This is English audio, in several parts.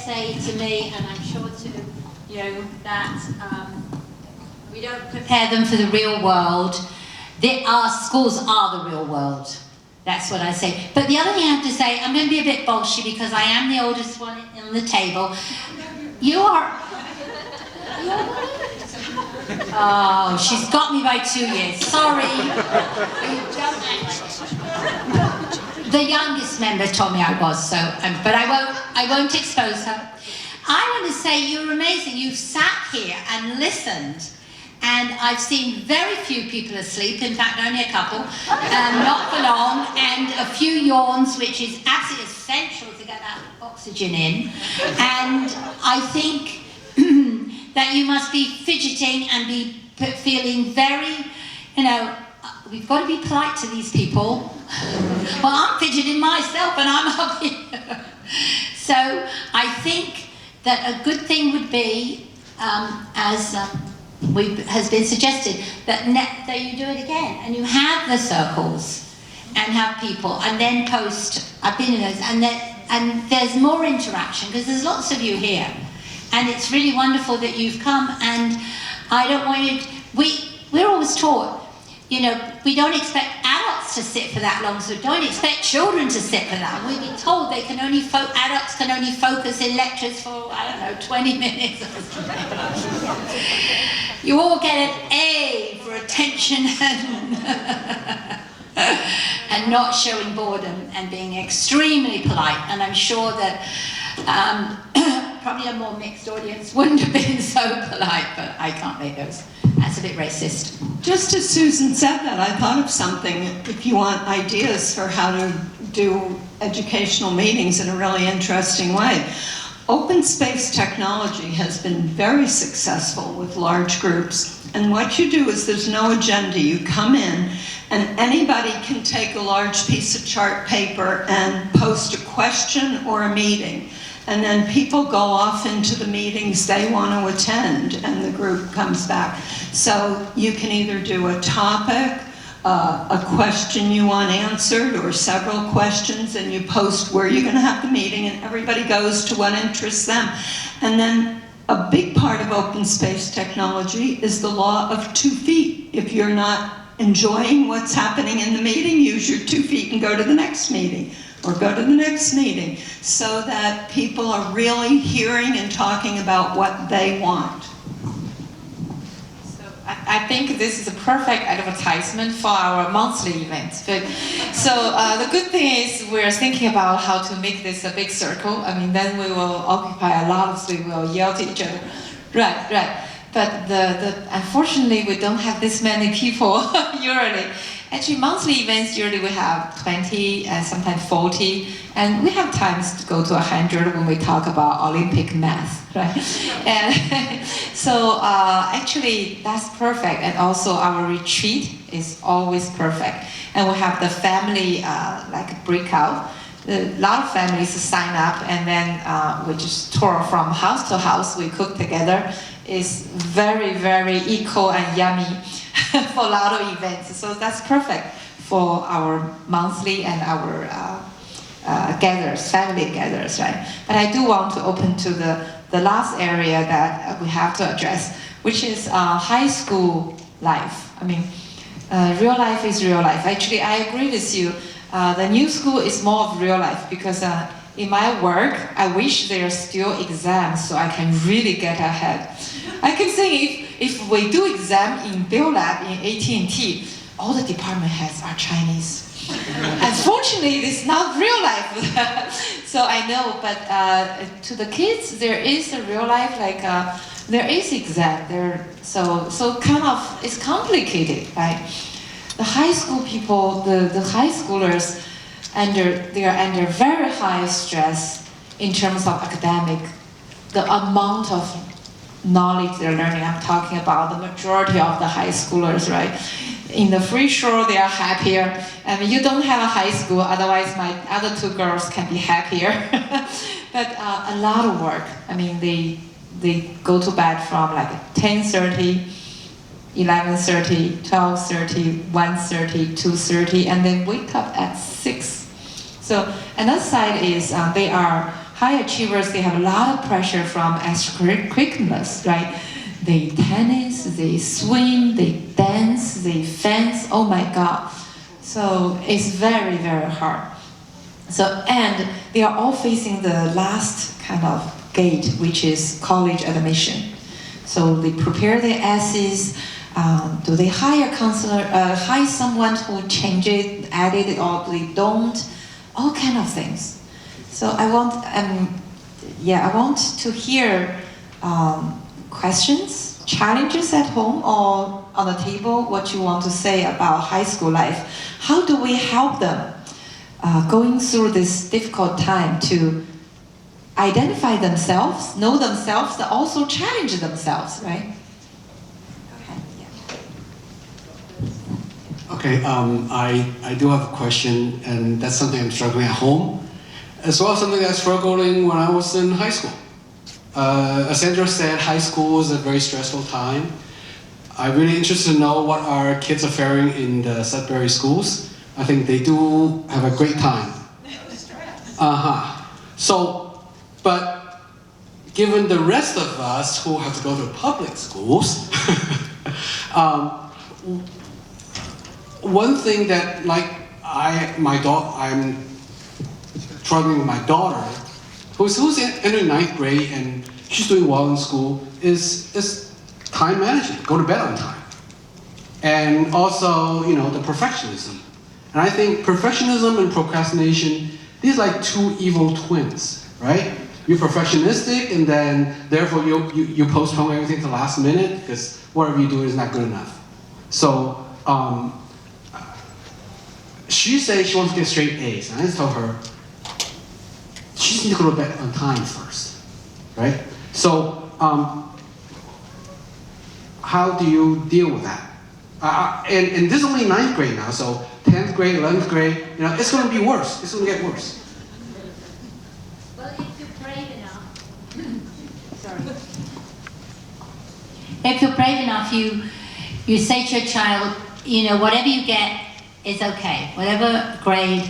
say to me, and I'm sure to you, that we don't prepare them for the real world. Our schools are the real world. That's what I say. But the other thing I have to say, I'm going to be a bit bolshy because I am the oldest one on the table. You are... Oh, she's got me by 2 years. Sorry. The youngest member told me I was, so, but I won't expose her. I want to say you're amazing. You've sat here and listened, and I've seen very few people asleep, in fact only a couple, not for long, and a few yawns, which is absolutely essential to get that oxygen in. And I think that you must be fidgeting and be feeling very, we've got to be polite to these people. Well, I'm fidgeting myself and I'm up here. So I think that a good thing would be, as has been suggested, that you do it again and you have the circles and have people and then post. I've been in those, and there's more interaction because there's lots of you here. And it's really wonderful that you've come, and I don't want you to, we're always taught, we don't expect adults to sit for that long, so don't expect children to sit for that. We've been told they can only adults can only focus in lectures for, 20 minutes or something. You all get an A for attention and not showing boredom and being extremely polite. And I'm sure that probably a more mixed audience wouldn't have been so polite, but I can't make those. That's a bit racist. Just as Susan said that, I thought of something. If you want ideas for how to do educational meetings in a really interesting way, open space technology has been very successful with large groups. And what you do is there's no agenda. You come in and anybody can take a large piece of chart paper and post a question or a meeting. And then people go off into the meetings they want to attend, and the group comes back. So you can either do a topic, a question you want answered, or several questions, and you post where you're going to have the meeting, and everybody goes to what interests them. And then a big part of open space technology is the law of 2 feet. If you're not enjoying what's happening in the meeting, use your 2 feet and go to the next meeting. Or go to the next meeting, so that people are really hearing and talking about what they want. So I think this is a perfect advertisement for our monthly events. But, so the good thing is we're thinking about how to make this a big circle. I mean, then we will occupy a lot of space, we will yell to each other. Right. But unfortunately, we don't have this many people usually. Actually, monthly events, usually we have 20 and sometimes 40, and we have times to go to 100 when we talk about Olympic math, right? And so actually, that's perfect. And also our retreat is always perfect. And we have the family like breakout. A lot of families sign up, and then we just tour from house to house. We cook together. It's very, very equal and yummy for a lot of events. So that's perfect for our monthly and our gatherers, family gatherers, right? But I do want to open to the last area that we have to address, which is high school life. I mean, real life is real life. Actually, I agree with you. The new school is more of real life because in my work, I wish there are still exams so I can really get ahead. I can say if we do exam in BioLab in AT&T, all the department heads are Chinese. Unfortunately, it's not real life. So I know, but to the kids, there is a real life, like there is exam. So kind of, it's complicated, right? The high school people, the high schoolers, they are under very high stress in terms of academic, the amount of knowledge they're learning. I'm talking about the majority of the high schoolers, right? In the free show, they are happier. I mean, you don't have a high school, otherwise my other 2 girls can be happier. But a lot of work. I mean, they go to bed from like 10:30, 11:30, 12:30, 1:30, 2:30, and then wake up at 6. So another side is they are high achievers, they have a lot of pressure from extracurriculars, right? They tennis, they swim, they dance, they fence, oh my God. So it's very, very hard. So, and they are all facing the last kind of gate, which is college admission. So they prepare their essays. Do they hire a counselor, hire someone who change it, add it, or they don't? All kind of things. So I want to hear questions, challenges at home or on the table, what you want to say about high school life. How do we help them going through this difficult time to identify themselves, know themselves, and also challenge themselves, right? Okay, I do have a question, and that's something I'm struggling at home, as well as something I was struggling when I was in high school. As Sandra said, high school is a very stressful time. I'm really interested to know what our kids are faring in the Sudbury schools. I think they do have a great time. So, but given the rest of us who have to go to public schools, one thing that, like, I'm struggling with my daughter, who's entering 9th grade and she's doing well in school, is time management, go to bed on time. And also, you know, the perfectionism. And I think perfectionism and procrastination, these are like two evil twins, right? You're perfectionistic, and then therefore you postpone everything to the last minute because whatever you do is not good enough. So, she said she wants to get straight A's, and I just told her, she just needs to go to bed on time first, right? So, how do you deal with that? And this is only 9th grade now, so 10th grade, 11th grade, you know, it's going to be worse. It's going to get worse. Well, if you're brave enough, if you're brave enough, you say to your child, you know, whatever you get is okay, whatever grade.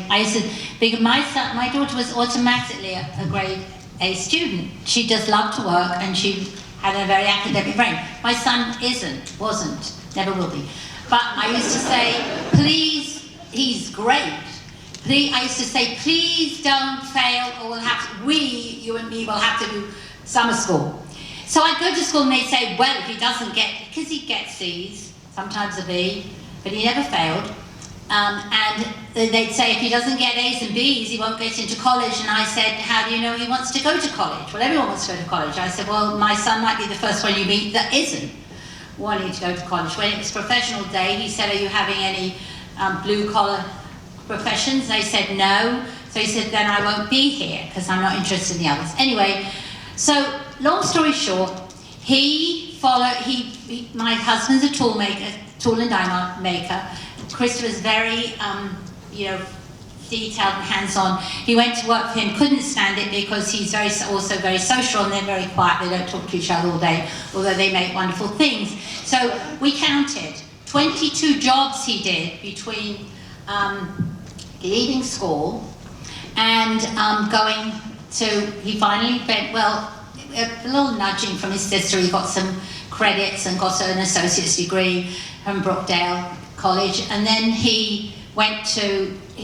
Because my daughter was automatically a grade A student. She just loved to work and she had a very academic brain. My son wasn't, never will be. But I used to say, please, he's great. I used to say, please don't fail, or you and me will have to do summer school. So I'd go to school and they'd say, well, if he doesn't get, because he'd get C's, sometimes a B, but he never failed. And they'd say if he doesn't get A's and B's, he won't get into college. And I said, how do you know he wants to go to college? Well, everyone wants to go to college. I said, well, my son might be the first one you meet that isn't wanting to go to college. When it was professional day, he said, are you having any blue-collar professions? They said no. So he said, then I won't be here because I'm not interested in the others. Anyway, so long story short, my husband's a tool and die maker. Christopher's very, detailed and hands-on. He went to work for him, couldn't stand it because he's also very social and they're very quiet. They don't talk to each other all day, although they make wonderful things. So we counted 22 jobs he did between leaving school and he finally went, well, a little nudging from his sister. He got some credits and got an associate's degree from Brookdale College, and then he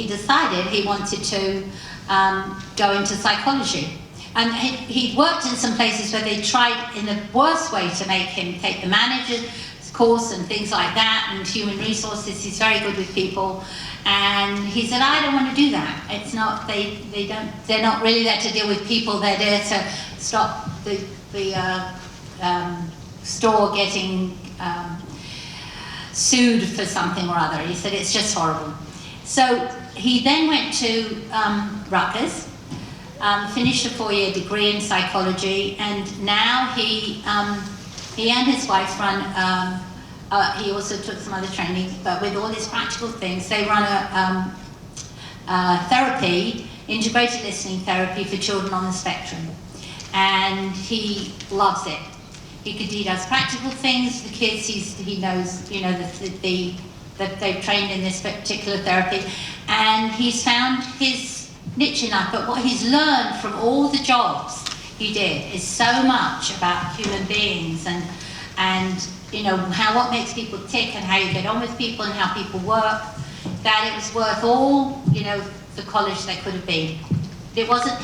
decided he wanted to go into psychology. And he'd worked in some places where they tried in the worst way to make him take the manager's course and things like that, and human resources. He's very good with people. And he said, I don't want to do that. It's not, they're not really there to deal with people. They're there to stop the store getting sued for something or other. He said, it's just horrible. So he then went to Rutgers, finished a 4-year degree in psychology, and now he and his wife run, he also took some other training, but with all his practical things, they run a therapy, integrated listening therapy for children on the spectrum. And he loves it. He does practical things. The kids, he knows, that they've trained in this particular therapy, and he's found his niche enough, but what he's learned from all the jobs he did is so much about human beings and you know, what makes people tick and how you get on with people and how people work, that it was worth all, you know, the college that could have been. It wasn't